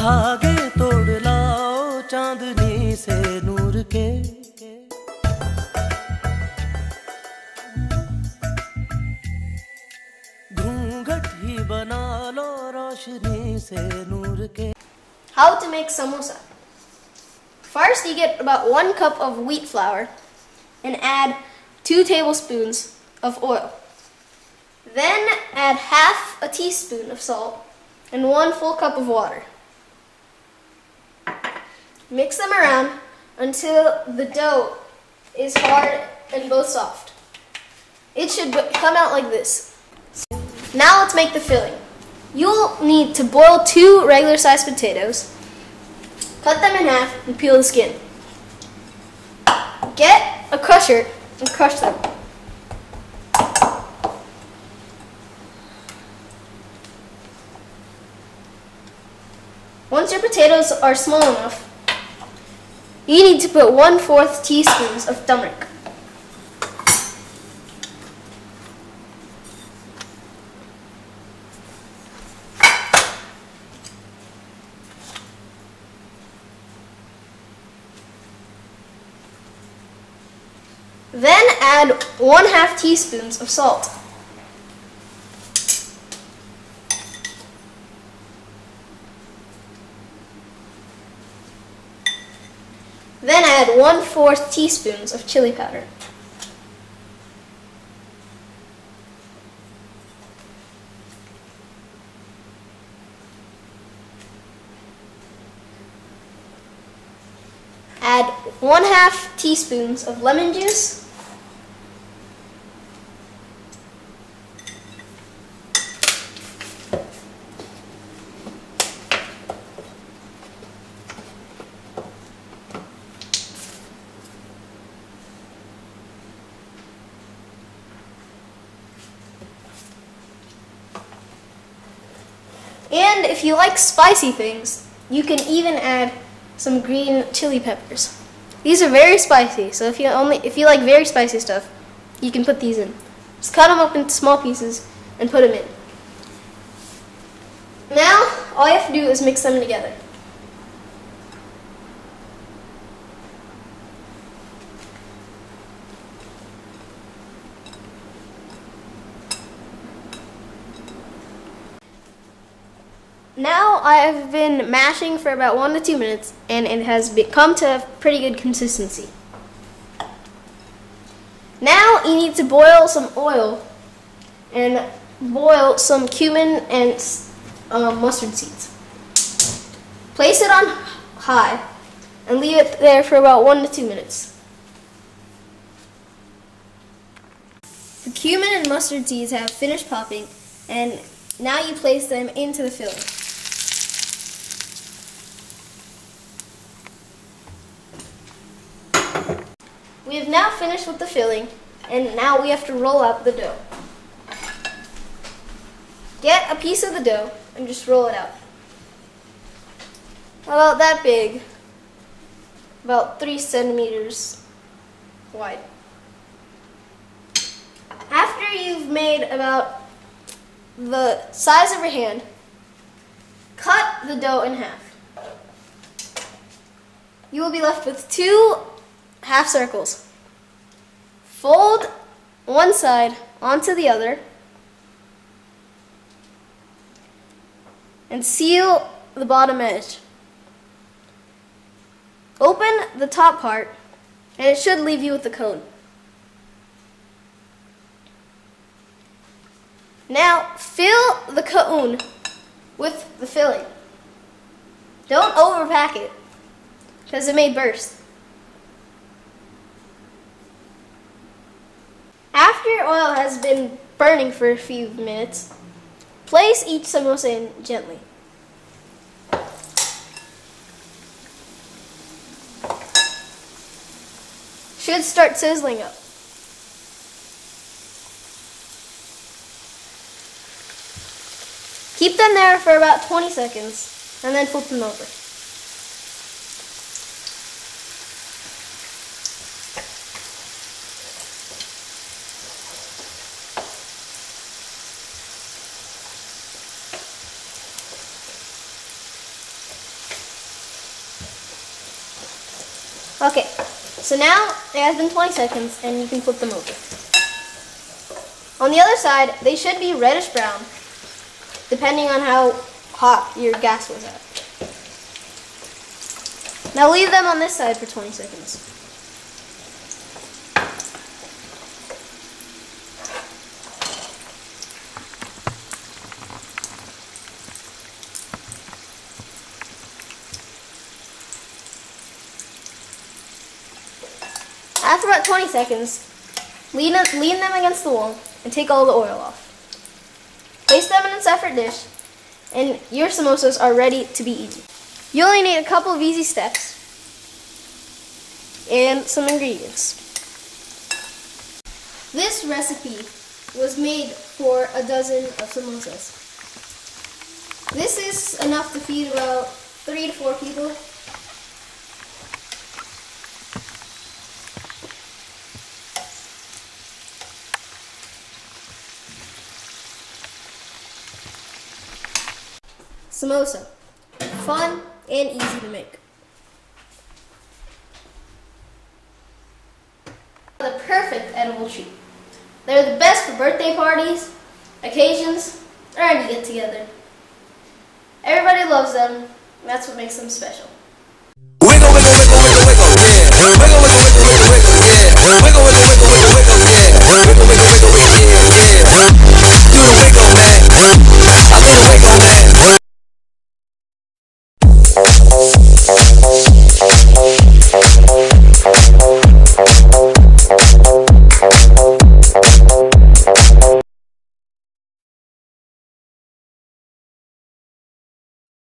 धागे तोड़ लाओ चांदनी से नूर के, घूंघट ही बना लो रोशनी से नूर के. How to make samosa. First, you get about 1 cup of wheat flour and add 2 tablespoons of oil. Then add half a teaspoon of salt and 1 full cup of water. Mix them around until the dough is hard and both soft. It should come out like this. Now let's make the filling. You'll need to boil 2 regular sized potatoes, cut them in half and peel the skin. Get a crusher and crush them. Once your potatoes are small enough, you need to put 1/4 teaspoons of turmeric. Then add 1/2 teaspoons of salt. Then add 1/4 teaspoons of chili powder. Add 1/2 teaspoons of lemon juice. And if you like spicy things, you can even add some green chili peppers. These are very spicy, so if you like very spicy stuff, you can put these in. Just cut them up into small pieces and put them in. Now, all you have to do is mix them together. Now I have been mashing for about 1 to 2 minutes and it has come to a pretty good consistency. Now you need to boil some oil and boil some cumin and mustard seeds. Place it on high and leave it there for about 1 to 2 minutes. The cumin and mustard seeds have finished popping and now you place them into the filling. We have now finished with the filling, and now we have to roll out the dough. Get a piece of the dough and just roll it out. About that big, about 3 centimeters wide. After you've made about the size of your hand, cut the dough in half. You will be left with 2 half circles. Fold one side onto the other and seal the bottom edge. Open the top part and it should leave you with the cone. Now fill the cone with the filling. Don't overpack it because it may burst. After your oil has been burning for a few minutes, place each samosa in gently. Should start sizzling up. Keep them there for about 20 seconds and then flip them over. Okay, so now it has been 20 seconds and you can flip them over. On the other side, they should be reddish brown, depending on how hot your gas was at. Now leave them on this side for 20 seconds. After about 20 seconds, lean them against the wall and take all the oil off. Place them in a separate dish, and your samosas are ready to be eaten. You only need a couple of easy steps and some ingredients. This recipe was made for a dozen of samosas. This is enough to feed about 3 to 4 people. Samosa, fun and easy to make. The perfect edible treat. They're the best for birthday parties, occasions, or any get together. Everybody loves them, and that's what makes them special. Wiggle, wiggle, wiggle, wiggle, wiggle, yeah. Wiggle, wiggle, wiggle, wiggle, wiggle, yeah. Wiggle, wiggle, wiggle, wiggle, wiggle, yeah. Wiggle, wiggle, wiggle, wiggle, yeah, yeah. Do the wiggle, man. I do the wiggle, man.